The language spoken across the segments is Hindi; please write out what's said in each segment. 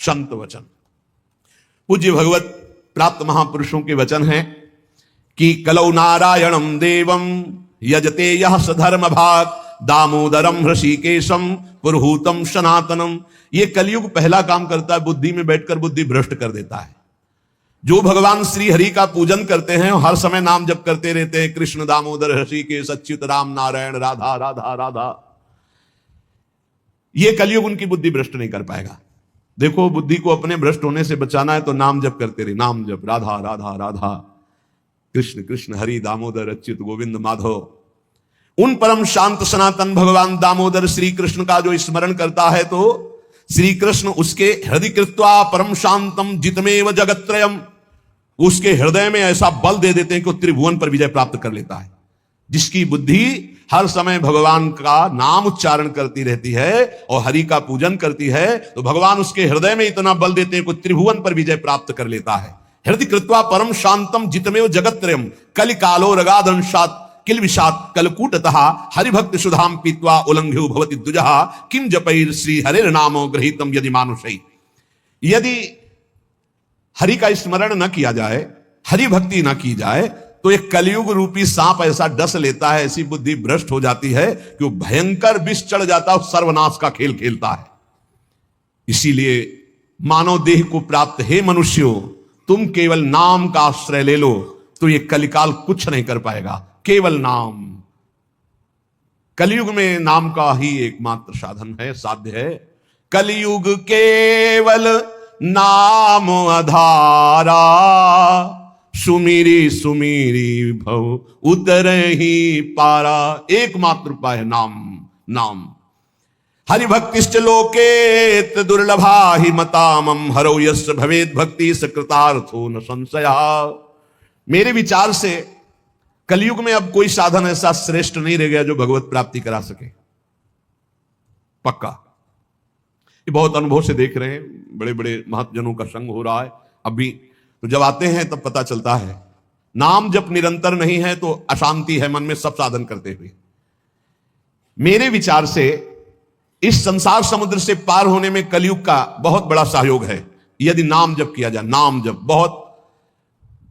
संत वचन। पूज्य भगवत प्राप्त महापुरुषों के वचन हैं कि कलौ नारायणम देवम यजते यह सधर्म भाग दामोदरम ऋषिकेशम पुरहूतम सनातनम। ये कलयुग पहला काम करता है, बुद्धि में बैठकर बुद्धि भ्रष्ट कर देता है। जो भगवान श्री हरि का पूजन करते हैं हर समय नाम जप करते रहते हैं, कृष्ण दामोदर ऋषिकेश अच्युत राम नारायण राधा राधा राधा, ये कलयुग उनकी बुद्धि भ्रष्ट नहीं कर पाएगा। देखो, बुद्धि को अपने भ्रष्ट होने से बचाना है तो नाम जप करते रहे, नाम जप, राधा राधा राधा, कृष्ण कृष्ण हरि दामोदर अच्युत गोविंद माधव। उन परम शांत सनातन भगवान दामोदर श्री कृष्ण का जो स्मरण करता है तो श्री कृष्ण उसके हृदय कृत्वा परम शांतम जितमेव जगत्रयम, उसके हृदय में ऐसा बल दे देते हैं कि वो त्रिभुवन पर विजय प्राप्त कर लेता है। जिसकी बुद्धि हर समय भगवान का नाम उच्चारण करती रहती है और हरि का पूजन करती है तो भगवान उसके हृदय में इतना बल देते हैं कि त्रिभुवन पर विजय प्राप्त कर लेता है। हृदय कृत्वा परम शांतम जितमेव जगत्रयम कलि कालो रगादंशात किल विषात कलकूटतः हरिभक्त सुधाम पीत्वा उल्लंघ्यो भवति द्विजः किम जपैर श्री हरेर नामो गृहीतम यदि मानुषै। यदि हरि का स्मरण न किया जाए, हरि भक्ति न की जाए तो एक कलयुग रूपी सांप ऐसा डस लेता है, ऐसी बुद्धि भ्रष्ट हो जाती है कि वो भयंकर विष चढ़ जाता है, सर्वनाश का खेल खेलता है। इसीलिए मानव देह को प्राप्त हे मनुष्यों, तुम केवल नाम का आश्रय ले लो तो ये कलिकाल कुछ नहीं कर पाएगा। केवल नाम, कलयुग में नाम का ही एकमात्र साधन है, साध्य है। कलयुग केवल नाम आधारा, सुमिरी सुमिरी भव उतर ही पारा। एकमात्र उपाय है नाम, नाम। हरिभक्तिश्च लोके दुर्लभा ही मतामम हरौ यस्य भवेद भक्ति सकृतार्थो न संशया। मेरे विचार से कलयुग में अब कोई साधन ऐसा श्रेष्ठ नहीं रह गया जो भगवत प्राप्ति करा सके, पक्का। ये बहुत अनुभव से देख रहे हैं, बड़े बड़े महत्जनों का संग हो रहा है अभी, तो जब आते हैं तब पता चलता है नाम जब निरंतर नहीं है तो अशांति है मन में सब साधन करते हुए। मेरे विचार से इस संसार समुद्र से पार होने में कलयुग का बहुत बड़ा सहयोग है यदि नाम जप किया जाए। नाम जप बहुत,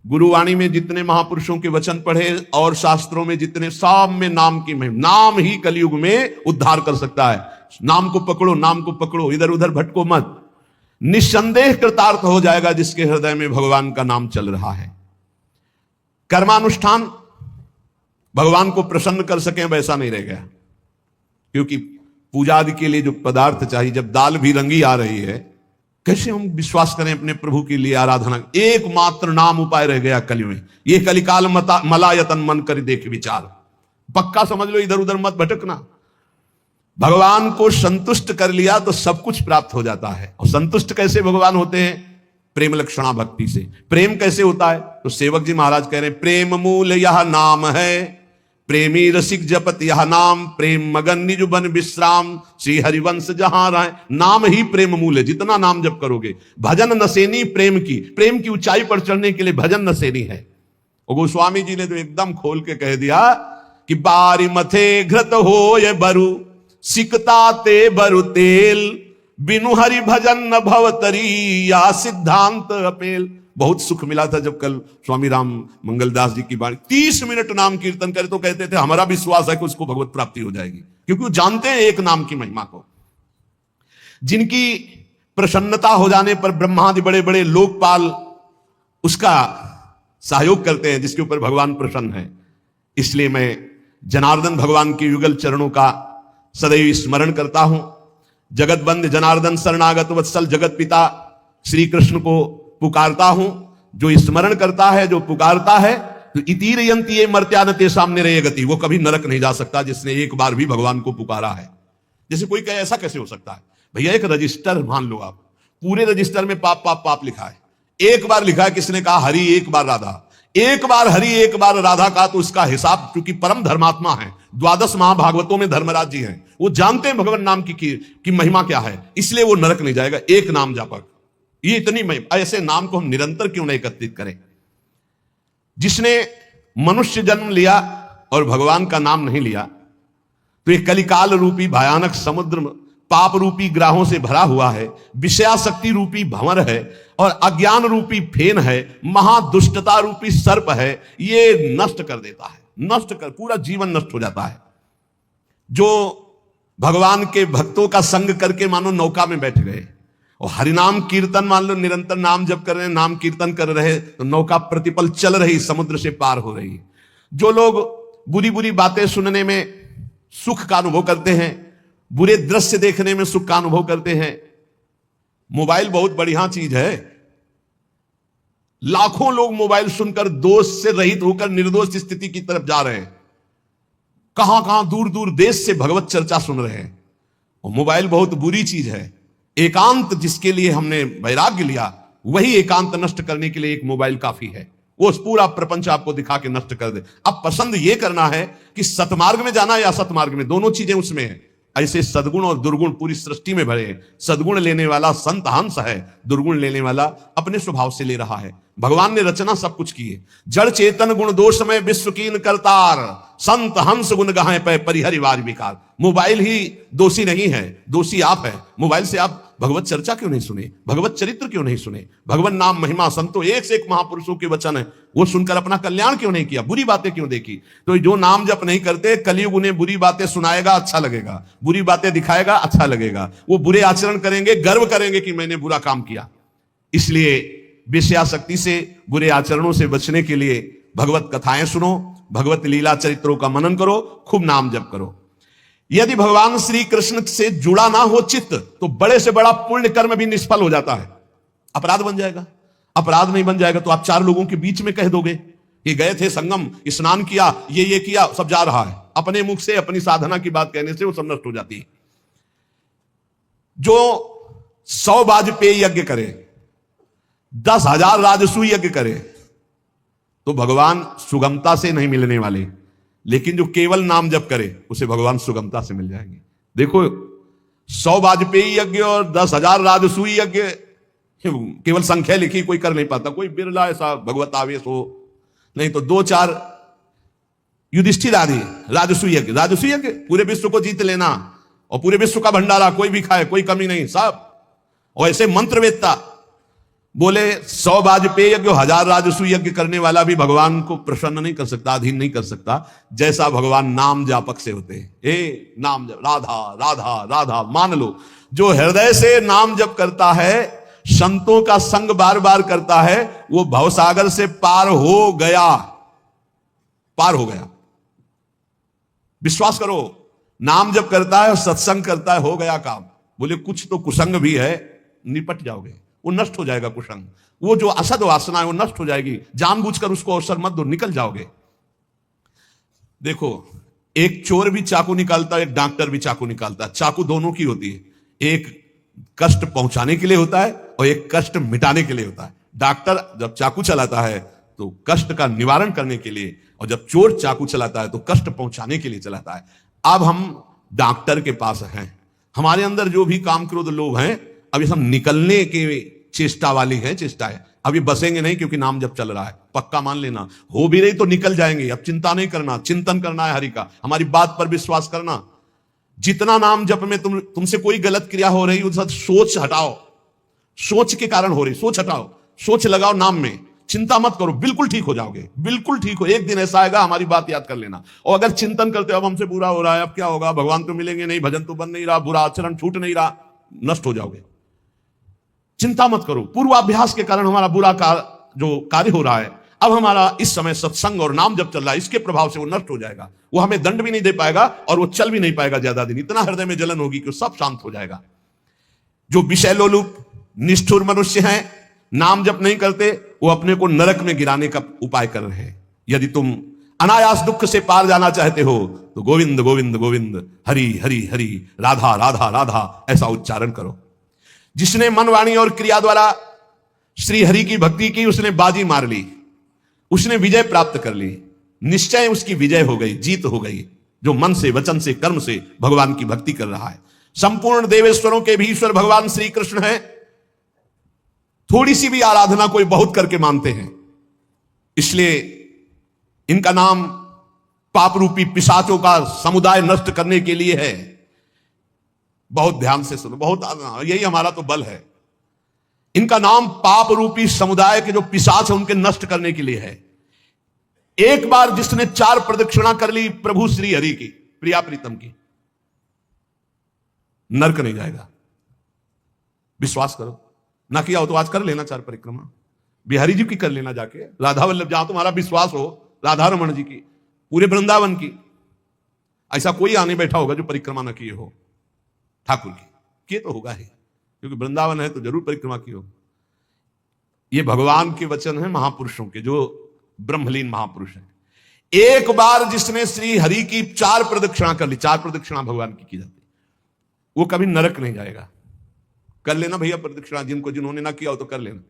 गुरुवाणी में जितने महापुरुषों के वचन पढ़े और शास्त्रों में जितने, सब में नाम की महिमा, नाम ही कलयुग में उद्धार कर सकता है। नाम को पकड़ो, नाम को पकड़ो, इधर उधर भटको मत, निस्संदेह कृतार्थ हो जाएगा जिसके हृदय में भगवान का नाम चल रहा है। कर्मानुष्ठान भगवान को प्रसन्न कर सके वैसा नहीं रह गया, क्योंकि पूजा आदि के लिए जो पदार्थ चाहिए, जब दाल भी रंगी आ रही है, कैसे हम विश्वास करें अपने प्रभु के लिए आराधना। एकमात्र नाम उपाय रह गया कलयुग में। ये कलिकाल मलायतन मन कर देख विचार, पक्का समझ लो, इधर उधर मत भटकना। भगवान को संतुष्ट कर लिया तो सब कुछ प्राप्त हो जाता है। और संतुष्ट कैसे भगवान होते हैं? प्रेम लक्षणा भक्ति से। प्रेम कैसे होता है? तो सेवक जी महाराज कह रहे हैं, प्रेम मूल यह नाम है, प्रेमी रसिक जपत यह नाम, प्रेम मगन निज बन विश्राम, श्री हरिवंश जहां रहे। नाम ही प्रेम मूल है, जितना नाम जप करोगे। भजन नसेनी प्रेम की ऊंचाई पर चढ़ने के लिए भजन नसेनी है। और गोस्वामी जी ने तो एकदम खोल के कह दिया कि बारी मथे घृत हो ये बरु, सिकता ते बरु तेल, बिनु हरि भजन न भवतरी, या सिद्धांत अपेल। बहुत सुख मिला था जब कल स्वामी राम मंगलदास जी की बाणी 30 मिनट नाम कीर्तन करे तो कहते थे हमारा विश्वास है कि उसको भगवत प्राप्ति हो जाएगी, क्योंकि वो जानते हैं एक नाम की महिमा को। जिनकी प्रसन्नता हो जाने पर ब्रह्मादि बड़े बड़े लोकपाल उसका सहयोग करते हैं, जिसके ऊपर भगवान प्रसन्न है। इसलिए मैं जनार्दन भगवान के युगल चरणों का सदैव स्मरण करता हूं। जगत बंद जनार्दन शरणागत वत्सल जगत पिता श्री कृष्ण को पुकारता हूं। जो स्मरण करता है, जो पुकारता है, तो इतीर यंती ये मर्त्यानते सामने रहे गति, वो कभी नरक नहीं जा सकता जिसने एक बार भी भगवान को पुकारा है। जैसे कोई कहे ऐसा कैसे हो सकता है? भैया एक रजिस्टर मान लो आप, पूरे रजिस्टर में पाप पाप पाप लिखा है। एक बार लिखा है किसने कहा हरि, एक बार राधा, एक बार हरि एक बार राधा का, तो उसका हिसाब, क्योंकि परम धर्मात्मा है, 12 महाभागवतों में धर्मराज जी हैं, वो जानते हैं भगवान नाम की महिमा क्या है, इसलिए वो नरक नहीं जाएगा। एक नाम जापक, ये इतनी महिमा। ऐसे नाम को हम निरंतर क्यों नहीं एकत्रित करें? जिसने मनुष्य जन्म लिया और भगवान का नाम नहीं लिया, तो ये कलिकाल रूपी भयानक समुद्र पाप रूपी ग्राहों से भरा हुआ है, विषयाशक्ति रूपी भंवर है और अज्ञान रूपी फेन है, महादुष्टता रूपी सर्प है। ये नष्ट कर देता है, नष्ट कर, पूरा जीवन नष्ट हो जाता है। जो भगवान के भक्तों का संग करके मानो नौका में बैठ गए और हरिनाम कीर्तन, मान लो निरंतर नाम जप कर रहे हैं, नाम कीर्तन कर रहे, तो नौका प्रतिपल चल रही, समुद्र से पार हो रही। जो लोग बुरी बुरी बातें सुनने में सुख का अनुभव करते हैं, बुरे दृश्य देखने में सुख का अनुभव करते हैं, मोबाइल बहुत बढ़िया चीज है। लाखों लोग मोबाइल सुनकर दोष से रहित होकर निर्दोष स्थिति की तरफ जा रहे हैं। कहां कहां दूर दूर देश से भगवत चर्चा सुन रहे हैं। और मोबाइल बहुत बुरी चीज है। एकांत जिसके लिए हमने वैराग्य लिया, वही एकांत नष्ट करने के लिए एक मोबाइल काफी है। वो पूरा प्रपंच आपको दिखा के नष्ट कर दे। अब पसंद ये करना है कि सतमार्ग में जाना या असतमार्ग में, दोनों चीजें उसमें है। ऐसे सद्गुण और दुर्गुण पूरी सृष्टि में भरे हैं। सद्गुण लेने वाला संत हंस है, दुर्गुण लेने वाला अपने स्वभाव से ले रहा है। भगवान ने रचना सब कुछ की है। जड़ चेतन गुण दोष में विश्व कीन करतार, संत हंस गुण गहाए पे परिहरिवार विकार। मोबाइल ही दोषी नहीं है, दोषी आप है। मोबाइल से आप भगवत चर्चा क्यों नहीं सुने, भगवत चरित्र क्यों नहीं सुने, भगवत नाम महिमा संतो एक से एक महापुरुषों के वचन है, वो सुनकर अपना कल्याण क्यों नहीं किया, बुरी बातें क्यों देखी। तो जो नाम जप नहीं करते, कलयुग उन्हें बुरी बातें सुनाएगा, अच्छा लगेगा, बुरी बातें दिखाएगा, अच्छा लगेगा। वो बुरे आचरण करेंगे, गर्व करेंगे कि मैंने बुरा काम किया। इसलिए विषयाशक्ति से, बुरे आचरणों से बचने के लिए भगवत कथाएं सुनो, भगवत लीला चरित्रों का मनन करो, खूब नाम जप करो। यदि भगवान श्री कृष्ण से जुड़ा ना हो चित्त, तो बड़े से बड़ा पुण्य कर्म भी निष्फल हो जाता है, अपराध बन जाएगा। अपराध नहीं बन जाएगा तो आप चार लोगों के बीच में कह दोगे कि गए थे संगम, स्नान किया, ये किया, सब जा रहा है। अपने मुख से अपनी साधना की बात कहने से वो सब नष्ट हो जाती है। जो 100 वाजपेयी यज्ञ करे, 10,000 राजसूय यज्ञ करे, तो भगवान सुगमता से नहीं मिलने वाले। लेकिन जो केवल नाम जप करे, उसे भगवान सुगमता से मिल जाएंगे। देखो 100 वाजपेयी यज्ञ और 10,000 राजसूय यज्ञ, केवल संख्या लिखी कोई कर नहीं पाता। कोई बिरला ऐसा भगवत आवेश हो, नहीं तो 2-4 युधिष्ठिर आदि राजसूय यज्ञ। राजसूय यज्ञ पूरे विश्व को जीत लेना और पूरे विश्व का भंडारा, कोई भी खाए, कोई कमी नहीं, सब। और ऐसे मंत्रवेत्ता बोले 100 वाजपेयी यज्ञ, 1000 राजसूय यज्ञ करने वाला भी भगवान को प्रसन्न नहीं कर सकता, अधीन नहीं कर सकता, जैसा भगवान नाम जापक से होते हैं। ए नाम जप, राधा राधा राधा। मान लो जो हृदय से नाम जप करता है, संतों का संग बार बार करता है, वो भवसागर से पार हो गया, पार हो गया। विश्वास करो, नाम जप करता है और सत्संग करता है, हो गया काम। बोले कुछ तो कुसंग भी है, निपट जाओगे, वो नष्ट हो जाएगा कुसंग। वो जो असद वासना है वो नष्ट हो जाएगी। जानबूझकर उसको अवसर मत दो, निकल जाओगे। देखो, एक चोर भी चाकू निकालता है, एक डॉक्टर भी चाकू निकालता है। चाकू दोनों की होती है, एक कष्ट पहुंचाने के लिए होता है और एक कष्ट मिटाने के लिए होता है। डॉक्टर जब चाकू चलाता है तो कष्ट का निवारण करने के लिए, और जब चोर चाकू चलाता है तो कष्ट पहुंचाने के लिए चलाता है। अब हम डॉक्टर के पास हैं, हमारे अंदर जो भी काम क्रोध लोभ हैं, अभी हम निकलने की चेष्टा वाली है, चेष्टा है। अभी बसेंगे नहीं, क्योंकि नाम जब चल रहा है, पक्का मान लेना। हो भी रही तो निकल जाएंगे। अब चिंता नहीं करना, चिंतन करना है हरि का, हमारी बात पर विश्वास करना। जितना नाम जप में तुमसे कोई गलत क्रिया हो रही, उस सोच हटाओ, सोच के कारण हो रही, सोच हटाओ, सोच लगाओ नाम में, चिंता मत करो, बिल्कुल ठीक हो जाओगे, बिल्कुल ठीक हो। एक दिन ऐसा आएगा, हमारी बात याद कर लेना। और अगर चिंतन करते हो अब हमसे बुरा हो रहा है, अब क्या होगा, भगवान तो मिलेंगे नहीं, भजन तो बन नहीं रहा, बुरा आचरण छूट नहीं रहा, नष्ट हो जाओगे। चिंता मत करो, पूर्वाभ्यास के कारण हमारा बुरा जो कार्य हो रहा है, अब हमारा इस समय सत्संग और नाम जब चल रहा है, इसके प्रभाव से वो नष्ट हो जाएगा। वो हमें दंड भी नहीं दे पाएगा और वो चल भी नहीं पाएगा ज्यादा दिन। इतना हृदय में जलन होगी कि सब शांत हो जाएगा। जो विषय लोलुप निष्ठुर मनुष्य हैं, नाम जप नहीं करते, वो अपने को नरक में गिराने का उपाय कर रहे हैं। यदि तुम अनायास दुख से पार जाना चाहते हो तो गोविंद गोविंद गोविंद, हरि हरि हरि, राधा राधा राधा, ऐसा उच्चारण करो। जिसने मन वाणी और क्रिया द्वारा श्री हरि की भक्ति की, उसने बाजी मार ली, उसने विजय प्राप्त कर ली। निश्चय उसकी विजय हो गई, जीत हो गई। जो मन से, वचन से, कर्म से भगवान की भक्ति कर रहा है। संपूर्ण देवेश्वरों के भी ईश्वर भगवान श्री कृष्ण है। थोड़ी सी भी आराधना कोई बहुत करके मानते हैं, इसलिए इनका नाम पाप रूपी पिशाचों का समुदाय नष्ट करने के लिए है। बहुत ध्यान से सुनो, बहुत यही हमारा तो बल है। इनका नाम पाप रूपी समुदाय के जो पिशाच है उनके नष्ट करने के लिए है। एक बार जिसने 4 प्रदक्षिणा कर ली प्रभु श्री हरि की, प्रिया प्रीतम की, नरक नहीं जाएगा। विश्वास करो, ना किया हो तो आज कर लेना 4 परिक्रमा, बिहारी जी की कर लेना जाके, राधा वल्लभ जहां तुम्हारा विश्वास हो, राधा रमन जी की, पूरे वृंदावन की। ऐसा कोई आने बैठा होगा जो परिक्रमा ना किए हो ठाकुर की, किए तो होगा ही, क्योंकि वृंदावन है तो जरूर परिक्रमा की हो। ये भगवान के वचन है महापुरुषों के, जो ब्रह्मलीन महापुरुष है। एक बार जिसने श्री हरि की 4 प्रदक्षिणा कर ली, 4 प्रदक्षिणा भगवान की जाती, वो कभी नरक नहीं जाएगा। कर लेना भैया प्रदक्षिणा, जिन्होंने ना किया हो तो कर लेना।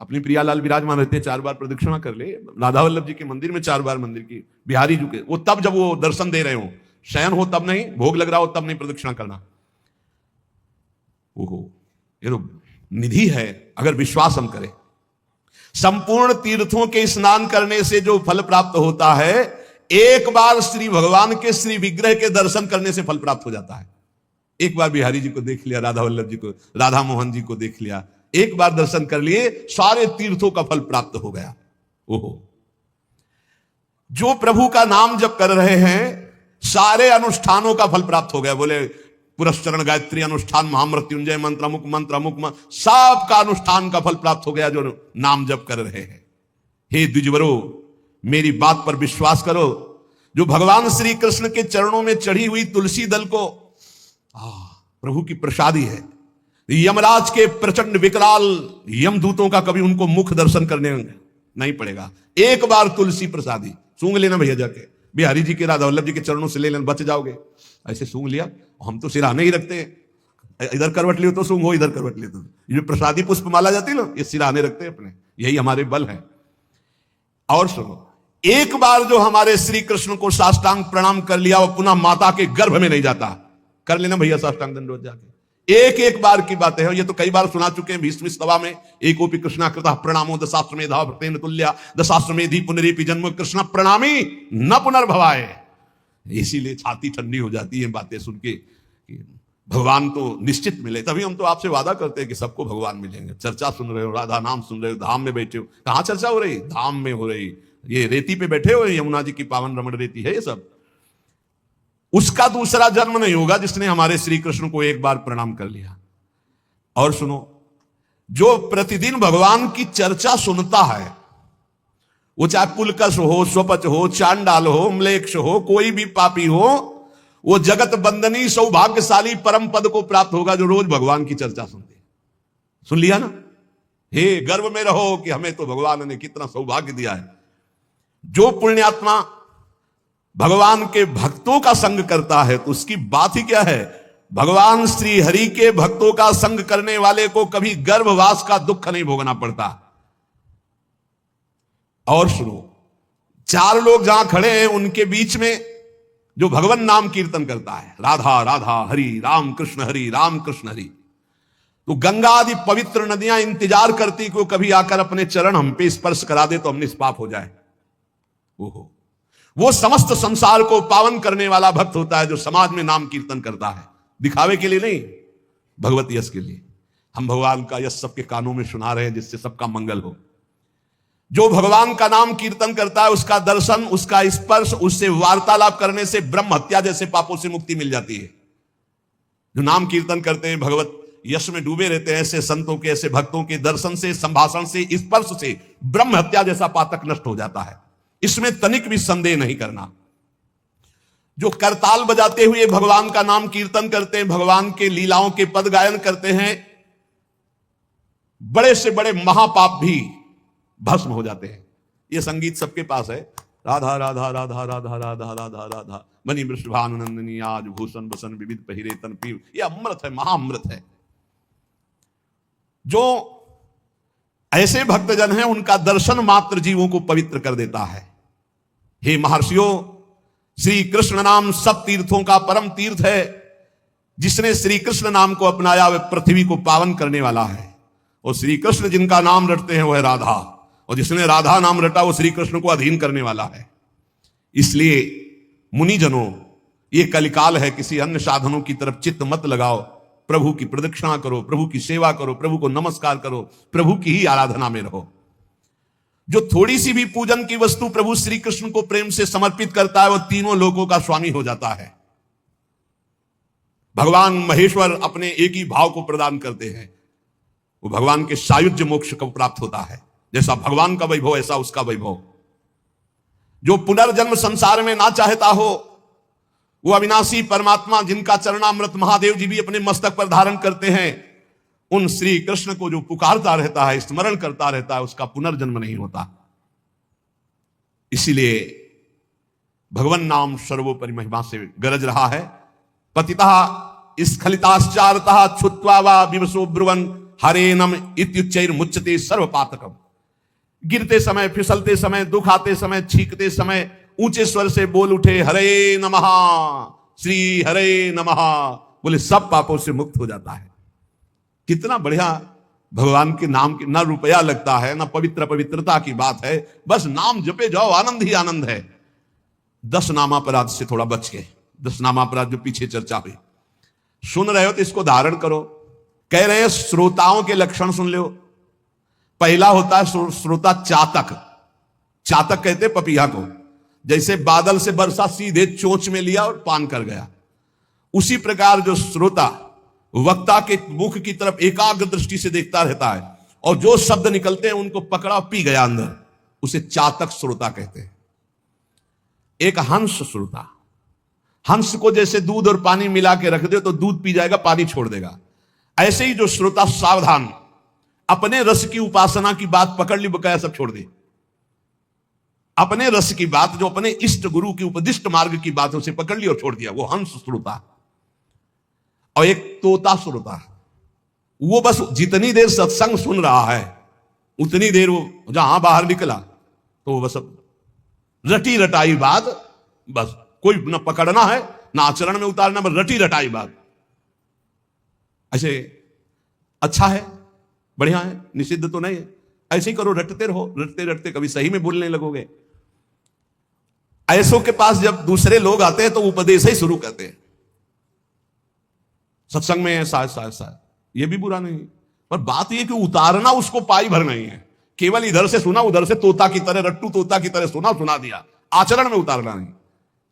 अपनी प्रियालाल विराजमान रहते हैं, 4 बार प्रदक्षिणा कर ले। राधा वल्लभ जी के मंदिर में 4 बार मंदिर की, बिहारी जी के, वो तब जब वो दर्शन दे रहे हो, शयन हो तब नहीं, भोग लग रहा हो तब नहीं प्रदक्षिणा करना। ओहो, ये तो निधि है अगर विश्वास हम करें। संपूर्ण तीर्थों के स्नान करने से जो फल प्राप्त होता है, एक बार श्री भगवान के श्री विग्रह के दर्शन करने से फल प्राप्त हो जाता है। एक बार बिहारी जी को देख लिया, राधा वल्लभ जी को, राधा मोहन जी को देख लिया, एक बार दर्शन कर लिए, सारे तीर्थों का फल प्राप्त हो गया। ओहो, जो प्रभु का नाम जप कर रहे हैं सारे अनुष्ठानों का फल प्राप्त हो गया। बोले पुरस्चरण गायत्री अनुष्ठान, महामृत्युंजय मंत्र, अमुक मंत्र, अमुक मंत्र, सबका अनुष्ठान का फल प्राप्त हो गया जो नाम जप कर रहे हैं। हे द्विजवरो, मेरी बात पर विश्वास करो। जो भगवान श्री कृष्ण के चरणों में चढ़ी हुई तुलसी दल को प्रभु की प्रसादी है। यमराज के प्रचंड विकराल यमदूतों का कभी उनको मुख दर्शन करने नहीं पड़ेगा। एक बार तुलसी प्रसादी सूंघ लेना भैया, जाके बिहारी जी के, राधा वल्लभ जी के चरणों से ले लेना, बच जाओगे। ऐसे सूंघ लिया, हम तो सिराने ही रखते हैं, इधर करवट लियो तो सूंघो, इधर करवट लियो तो। ये प्रसादी पुष्प माला जाती है ना, ये सिराने रखते हैं अपने, यही हमारे बल है। और सुनो, एक बार जो हमारे श्री कृष्ण को साष्टांग प्रणाम कर लिया, वो पुनः माता के गर्भ में नहीं जाता। कर लेना भैया साष्टांग दंडवत जाके, एक बार की बातें हैं। ये तो कई बार सुना चुके हैं भीष्म सभा में। एकोपि कृष्णा कृतः प्रणामो दशाश्वमेधा भक्तेन तुल्या दशाश्वमेधि पुनरेपि जन्म कृष्ण प्रणामी न पुनर्भवाए। इसीलिए छाती ठंडी हो जाती है बातें सुन के। भगवान तो निश्चित मिले, तभी हम तो आपसे वादा करते हैं कि सबको भगवान मिलेंगे। चर्चा सुन रहे हो, राधा नाम सुन रहे हो, धाम में बैठे हो। कहां चर्चा हो रही? धाम में हो रही। ये रेती पे बैठे हो, यमुना जी की पावन रमण रेती है ये सब। उसका दूसरा जन्म नहीं होगा जिसने हमारे श्री कृष्ण को एक बार प्रणाम कर लिया। और सुनो, जो प्रतिदिन भगवान की चर्चा सुनता है, वो चाहे पुलकस हो, स्वपच हो, चांडाल हो, म्लेच्छ हो, कोई भी पापी हो, वो जगत बंदनी सौभाग्यशाली परम पद को प्राप्त होगा जो रोज भगवान की चर्चा सुनते। सुन लिया ना? हे गर्व में रहो कि हमें तो भगवान ने कितना सौभाग्य दिया है। जो पुण्यात्मा भगवान के भक्तों का संग करता है तो उसकी बात ही क्या है। भगवान श्री हरि के भक्तों का संग करने वाले को कभी गर्भवास का दुख नहीं भोगना पड़ता। और सुनो, 4 लोग जहां खड़े हैं उनके बीच में जो भगवान नाम कीर्तन करता है, राधा राधा हरि राम कृष्ण हरि राम कृष्ण हरि, तो गंगा आदि पवित्र नदियां इंतजार करती कि वो कभी आकर अपने चरण हम पे स्पर्श करा दे तो हम निष्पाप हो जाए। ओहो, वो समस्त संसार को पावन करने वाला भक्त होता है जो समाज में नाम कीर्तन करता है, दिखावे के लिए नहीं, भगवत यश के लिए। हम भगवान का यश सबके कानों में सुना रहे हैं जिससे सबका मंगल हो। जो भगवान का नाम कीर्तन करता है उसका दर्शन, उसका स्पर्श, उससे वार्तालाप करने से ब्रह्म हत्या जैसे पापों से मुक्ति मिल जाती है। जो नाम कीर्तन करते हैं, भगवत यश में डूबे रहते हैं, ऐसे संतों के, ऐसे भक्तों के दर्शन से, संभाषण से, स्पर्श से ब्रह्म हत्या जैसा पातक नष्ट हो जाता है। इसमें तनिक भी संदेह नहीं करना। जो करताल बजाते हुए भगवान का नाम कीर्तन करते हैं, भगवान के लीलाओं के पद गायन करते हैं, बड़े से बड़े महापाप भी भस्म हो जाते हैं। ये संगीत सबके पास है। राधा राधा राधा राधा राधा राधा राधा मणि वृषभानुनंदिनी आज भूषण बसन विविध पहिरे तन पीव। ये अमृत है, महाअमृत है। जो ऐसे भक्तजन हैं उनका दर्शन मात्र जीवों को पवित्र कर देता है। हे महर्षियों, श्री कृष्ण नाम सब तीर्थों का परम तीर्थ है। जिसने श्री कृष्ण नाम को अपनाया वह पृथ्वी को पावन करने वाला है। और श्री कृष्ण जिनका नाम रटते हैं वह राधा, और जिसने राधा नाम रटा वो श्री कृष्ण को अधीन करने वाला है। इसलिए मुनिजनों, ये कलिकाल है, किसी अन्य साधनों की तरफ चित्त मत लगाओ, प्रभु की प्रदक्षिणा करो, प्रभु की सेवा करो, प्रभु को नमस्कार करो, प्रभु की ही आराधना में रहो। जो थोड़ी सी भी पूजन की वस्तु प्रभु श्री कृष्ण को प्रेम से समर्पित करता है, वो तीनों लोकों का स्वामी हो जाता है। भगवान महेश्वर अपने एक ही भाव को प्रदान करते हैं, वो भगवान के सायुज्य मोक्ष को प्राप्त होता है। जैसा भगवान का वैभव ऐसा उसका वैभव। जो पुनर्जन्म संसार में ना चाहता हो, वो अविनाशी परमात्मा जिनका चरणामृत महादेव जी भी अपने मस्तक पर धारण करते हैं, उन श्री कृष्ण को जो पुकारता रहता है, स्मरण करता रहता है, उसका पुनर्जन्म नहीं होता। इसीलिए भगवान नाम सर्वोपरि महिमा से गरज रहा है। पतिता स्खलिताश्चारतः छुत्वा वा विवशो ब्रुवन् हरे नम इत्युच्चैर मुच्यते सर्वपातकम। गिरते समय, फिसलते समय, दुख आते समय, छींकते समय ऊंचे स्वर से बोल उठे हरे नमः, श्री हरे नमः, बोले सब पापों से मुक्त हो जाता है। कितना बढ़िया भगवान के नाम की ना रुपया लगता है, ना पवित्रता की बात है, बस नाम जपे जाओ, आनंद ही आनंद है। 10 नामापराध से थोड़ा बच के, 10 नामापराध जो पीछे चर्चा हुई, सुन रहे हो तो इसको धारण करो। कह रहे हैं श्रोताओं के लक्षण सुन लो। पहला होता है श्रोता चातक। चातक कहते पपीहा को। जैसे बादल से वर्षा सीधे चोंच में लिया और पान कर गया, उसी प्रकार जो श्रोता वक्ता के मुख की तरफ एकाग्र दृष्टि से देखता रहता है और जो शब्द निकलते हैं उनको पकड़ा पी गया अंदर, उसे चातक श्रोता कहते हैं। एक हंस श्रोता। हंस को जैसे दूध और पानी मिला के रख दे तो दूध पी जाएगा, पानी छोड़ देगा। ऐसे ही जो श्रोता सावधान, अपने रस की उपासना की बात पकड़ ली, बकाया सब छोड़ दी। अपने रस की बात, जो अपने इष्ट गुरु की उपदिष्ट मार्ग की बात, उसे पकड़ ली और छोड़ दिया, वो हंस श्रोता। और एक तोता श्रोता, वो बस जितनी देर सत्संग सुन रहा है उतनी देर वो जहां बाहर निकला तो वो बस रटी रटाई बात, बस कोई न पकड़ना है ना आचरण में उतारना, बस रटी रटाई बात। ऐसे अच्छा है, बढ़िया है, निषिद्ध तो नहीं है। ऐसे ही करो, रटते रहो, रटते रटते कभी सही में बोलने लगोगे। ऐसों के पास जब दूसरे लोग आते हैं तो उपदेश ही शुरू करते हैं। सत्संग में शायद ये भी बुरा नहीं, पर बात यह कि उतारना उसको पाई भर नहीं है। केवल इधर से सुना, उधर से तोता की तरह, रट्टू तोता की तरह सुना दिया, आचरण में उतारना नहीं।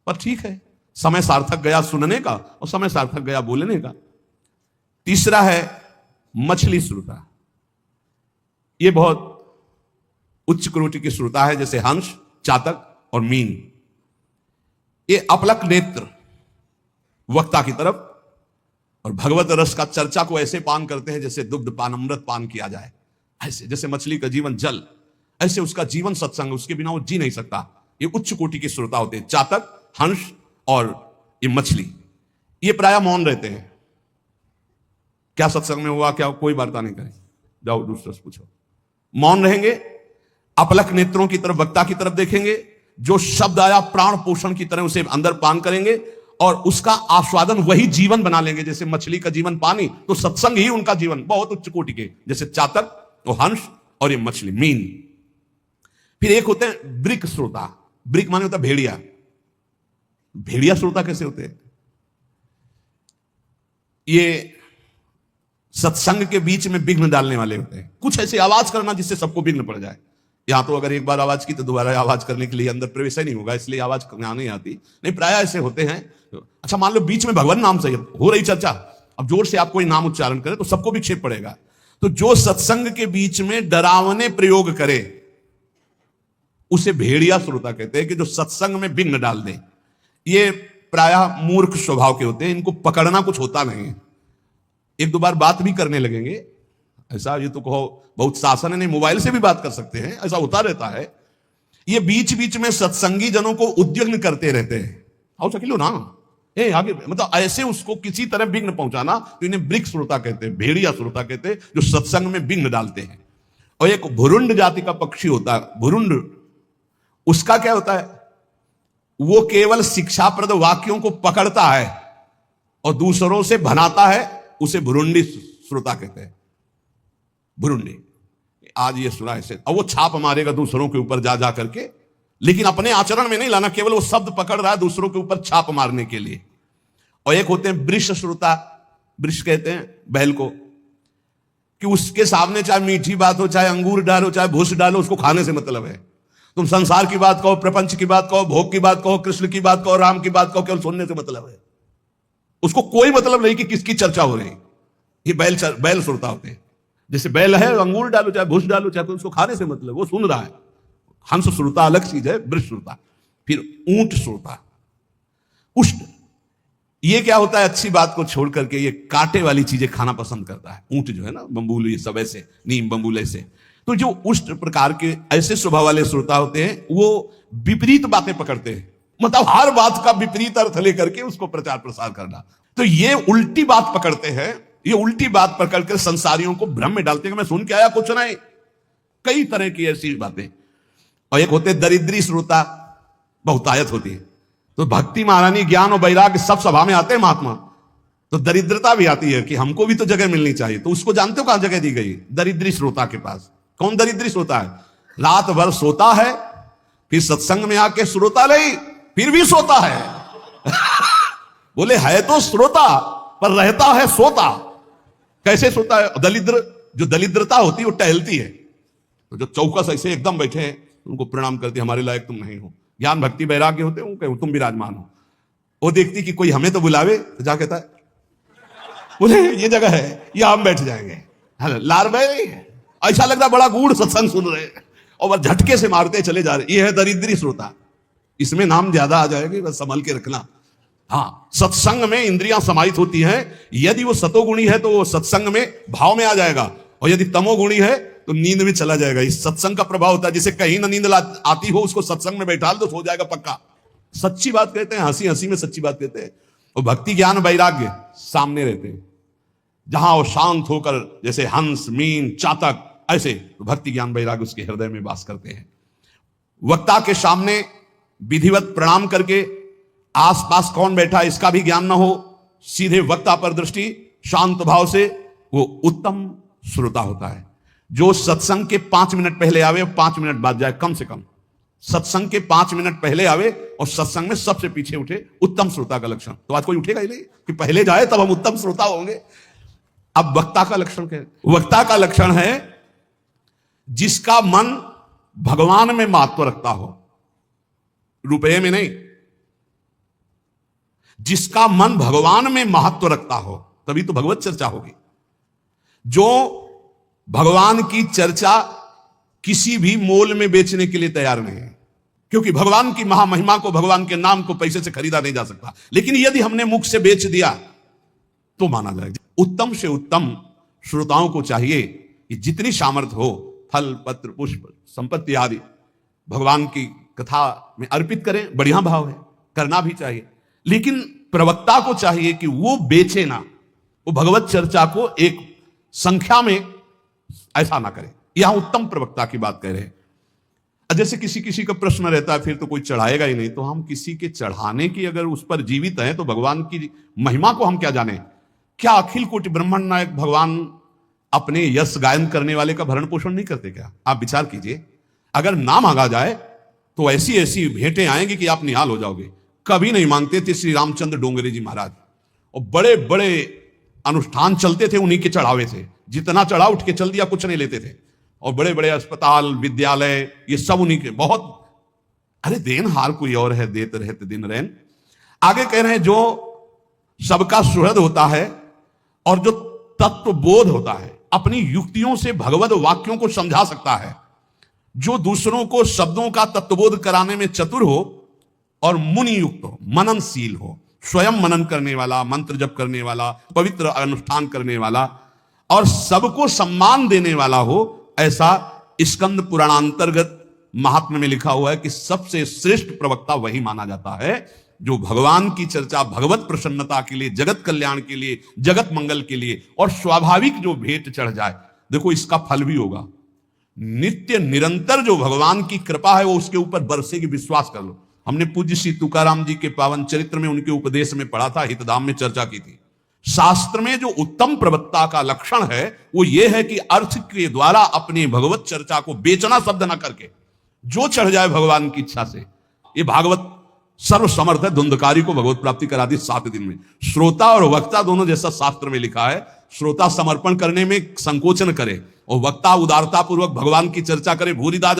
पर ठीक है, समय सार्थक गया सुनने का और समय सार्थक गया बोलने का। तीसरा है मछली श्रोता। यह बहुत उच्च कोटि की श्रोता है, जैसे हंस, चातक और मीन। ये अपलक नेत्र वक्ता की तरफ और भगवत रस का चर्चा को ऐसे पान करते हैं जैसे दुग्ध पान, अमृत पान किया जाए। ऐसे जैसे मछली का जीवन जल, ऐसे उसका जीवन सत्संग, उसके बिना वो जी नहीं सकता। ये उच्च कोटि के श्रोता होते हैं, चातक, हंस और ये मछली। ये प्राय मौन रहते हैं। क्या सत्संग में हुआ, क्या कोई वार्ता नहीं करें, जाओ दूसरा से पूछो। मौन रहेंगे, अपलक नेत्रों की तरफ, वक्ता की तरफ देखेंगे, जो शब्द आया प्राण पोषण की तरह उसे अंदर पान करेंगे और उसका आस्वादन वही जीवन बना लेंगे। जैसे मछली का जीवन पानी, तो सत्संग ही उनका जीवन। बहुत उच्च कोटि के, जैसे चातक और हंस और ये मछली, मीन। फिर एक होते हैं ब्रिक श्रोता। ब्रिक माने होता है भेड़िया। भेड़िया श्रोता कैसे होते हैं? ये सत्संग के बीच में विघ्न डालने वाले होते हैं। कुछ ऐसी आवाज करना जिससे सबको विघ्न पड़ जाए। यहां तो अगर एक बार आवाज की तो दोबारा आवाज करने के लिए अंदर प्रवेश ही नहीं होगा, इसलिए आवाज नहीं आती। नहीं, प्राय ऐसे होते हैं। अच्छा, मान लो बीच में भगवान नाम से हो रही चर्चा, अब जोर से आप कोई नाम उच्चारण करें तो सबको विक्षेप पड़ेगा। तो जो सत्संग के बीच में डरावने प्रयोग करे उसे भेड़िया श्रोता कहते हैं, कि जो सत्संग में विघ्न डाल दे। ये प्रायः मूर्ख स्वभाव के होते हैं, इनको पकड़ना कुछ होता नहीं है। एक दो बार बात भी करने लगेंगे, ऐसा ये तो कहो बहुत शासन है, नहीं मोबाइल से भी बात कर सकते हैं, ऐसा होता रहता है। ये बीच बीच में सत्संगी जनों को उद्विग्न करते रहते हैं। आओ चकिलो ना, आगे, मतलब ऐसे उसको किसी तरह विघ्न पहुंचाना, तो इन्हें ब्रिक श्रोता कहते हैं, भेड़िया श्रोता कहते हैं, जो सत्संग में विघ्न डालते हैं। और एक भुरुंड जाति का पक्षी होता है, भुरुंड। उसका क्या होता है? वो केवल शिक्षाप्रद वाक्यों को पकड़ता है और दूसरों से भनाता है, उसे भुरुंडी श्रोता कहते हैं। भुरुंडी, आज ये सुना ऐसे, और वो छाप मारेगा दूसरों के ऊपर जा करके, लेकिन अपने आचरण में नहीं लाना, केवल वो शब्द पकड़ रहा है दूसरों के ऊपर छाप मारने के लिए। और एक होते हैं वृष श्रोता, वृष कहते हैं बैल को, कि उसके सामने चाहे मीठी बात हो, चाहे अंगूर डालो, चाहे भूस डालो, उसको खाने से मतलब है। तुम संसार की बात कहो, प्रपंच की बात कहो, भोग की बात कहो, कृष्ण की बात कहो, राम की बात कहो, केवल सुनने से मतलब है। उसको कोई मतलब नहीं कि किसकी चर्चा हो रही। ये बैल श्रोता होते हैं। जैसे बैल है, अंगूर डालो चाहे भूस डालो, चाहे उसको खाने से मतलब, वो सुन रहा है। हंस श्रोता अलग चीज है, वृष श्रोता। फिर ऊंट श्रोता, उष्ट, ये क्या होता है, अच्छी बात को छोड़ करके ये कांटे वाली चीजें खाना पसंद करता है। ऊंट जो है ना, बम्बूल, ये सब ऐसे, नीम बम्बूल ऐसे। तो जो उष्ट प्रकार के ऐसे स्वभाव वाले श्रोता होते हैं, वो विपरीत बातें पकड़ते हैं, मतलब हर बात का विपरीत अर्थ लेकर के उसको प्रचार प्रसार करना। तो ये उल्टी बात पकड़ते हैं, ये उल्टी बात पकड़ कर संसारियों को भ्रम में डालते हैं कि मैं सुन के आया, कुछ नहीं। कई तरह की ऐसी बातें। और एक होते दरिद्री श्रोता, बहुतायत होती है। तो भक्ति, महारानी, ज्ञान और वैराग्य सब सभा में आते हैं महात्मा, तो दरिद्रता भी आती है कि हमको भी तो जगह मिलनी चाहिए। तो उसको जानते हो कहां जगह दी गई? दरिद्री श्रोता के पास। कौन दरिद्री श्रोता है? रात भर सोता है, फिर सत्संग में आके श्रोता नहीं, फिर भी सोता है। बोले है तो श्रोता पर रहता है सोता। कैसे सोता है? दलिद्र, जो दलिद्रता होती है वो टहलती है। तो जो चौकस ऐसे एकदम बैठे हैं उनको प्रणाम करती, हमारे लायक तुम नहीं हो। ज्ञान भक्ति वैराग्य होते हैं, तुम विराजमान हो। वो देखती कि कोई हमें तो बुलावे, तो जा कहता है बोले ये जगह है, ये हम बैठ जाएंगे। लार भाई ऐसा लग रहा बड़ा गूढ़ सत्संग सुन रहे हैं, और वह झटके से मारते चले जा रहे। ये है दरिद्री श्रोता। इसमें नाम ज्यादा आ जाएगी, बस संभल के रखना। हाँ, सत्संग में इंद्रियां समाहित होती हैं। यदि वो सतोगुणी है तो वो सत्संग में भाव में आ जाएगा, और यदि तमोगुणी है तो नींद में चला जाएगा। इस सत्संग का प्रभाव होता है। जिसे कहीं ना नींद आती हो, उसको सत्संग में बैठा दो, सो जाएगा पक्का। सच्ची बात कहते हैं, हंसी हंसी में सच्ची बात कहते हैं। और भक्ति, ज्ञान, वैराग्य सामने रहते हैं। जहां वो शांत होकर, जैसे हंस, मीन, चातक, ऐसे तो भक्ति, ज्ञान, वैराग्य उसके हृदय में वास करते हैं। वक्ता के सामने विधिवत प्रणाम करके, आसपास कौन बैठा है इसका भी ज्ञान ना हो, सीधे वक्ता पर दृष्टि, शांत भाव से, वो उत्तम श्रोता होता है। जो सत्संग के 5 मिनट पहले आवे और 5 मिनट बाद जाए, कम से कम सत्संग के 5 मिनट पहले आवे और सत्संग में सबसे पीछे उठे, उत्तम श्रोता का लक्षण। तो आज कोई उठेगा ही नहीं कि पहले जाए तब हम उत्तम श्रोता होंगे। अब वक्ता का लक्षण क्या है? वक्ता का लक्षण है जिसका मन भगवान में महत्व रखता हो, रुपये में नहीं। जिसका मन भगवान में महत्व रखता हो, तभी तो भगवत चर्चा होगी। जो भगवान की चर्चा किसी भी मोल में बेचने के लिए तैयार नहीं है, क्योंकि भगवान की महामहिमा को, भगवान के नाम को पैसे से खरीदा नहीं जा सकता। लेकिन यदि हमने मुख से बेच दिया तो माना जाएगा। उत्तम से उत्तम श्रोताओं को चाहिए कि जितनी सामर्थ्य हो, फल, पत्र, पुष्प, संपत्ति आदि भगवान की कथा में अर्पित करें। बढ़िया भाव है, करना भी चाहिए। लेकिन प्रवक्ता को चाहिए कि वो बेचे ना, वो भगवत चर्चा को एक संख्या में ऐसा ना करे। यहां उत्तम प्रवक्ता की बात कह रहे हैं। जैसे किसी का प्रश्न रहता है, फिर तो कोई चढ़ाएगा ही नहीं, तो हम किसी के चढ़ाने की अगर उस पर जीवित हैं तो भगवान की महिमा को हम क्या जाने? क्या अखिल कोटि ब्रह्मांड नायक भगवान अपने यश गायन करने वाले का भरण पोषण नहीं करते क्या? आप विचार कीजिए। अगर ना मांगा जाए तो ऐसी ऐसी भेंटें आएंगी कि आप निहाल हो जाओगे। कभी नहीं मांगते थे श्री रामचंद्र डोंगरे जी महाराज, और बड़े बड़े अनुष्ठान चलते थे, उन्हीं के चढ़ावे थे। जितना चढ़ा उठ के चल दिया, कुछ नहीं लेते थे। और बड़े बड़े अस्पताल, विद्यालय, ये सब उन्हीं के। बहुत, अरे देन हार कोई और है, देते रहते दिन रैन। आगे कह रहे हैं जो सबका सुहृद होता है और जो तत्व बोध होता है, अपनी युक्तियों से भगवत वाक्यों को समझा सकता है, जो दूसरों को शब्दों का तत्वबोध कराने में चतुर हो और मुनि युक्त हो, मननशील हो, स्वयं मनन करने वाला, मंत्र जप करने वाला, पवित्र अनुष्ठान करने वाला और सबको सम्मान देने वाला हो, ऐसा स्कंद पुराणांतर्गत महात्म्य में लिखा हुआ है कि सबसे श्रेष्ठ प्रवक्ता वही माना जाता है जो भगवान की चर्चा भगवत प्रसन्नता के लिए, जगत कल्याण के लिए, जगत मंगल के लिए और स्वाभाविक जो भेंट चढ़ जाए। देखो इसका फल भी होगा। नित्य निरंतर जो भगवान की कृपा है वो उसके ऊपर बरसेगी, विश्वास कर लो। हमने पूज्य श्री तुकाराम जी के पावन चरित्र में उनके उपदेश में पढ़ा था, हितधाम में चर्चा की थी। शास्त्र में जो उत्तम प्रवक्ता का लक्षण है वो ये है कि अर्थ के द्वारा अपनी भगवत चर्चा को बेचना शब्द ना करके, जो चढ़ जाए भगवान की इच्छा से। ये भागवत सर्व समर्थ है, धुंधकारी को भगवत प्राप्ति करा दी 7 दिन में। श्रोता और वक्ता दोनों, जैसा शास्त्र में लिखा है, श्रोता समर्पण करने में संकोच न करे और वक्ता उदारता पूर्वक भगवान की चर्चा करे। भूरिदा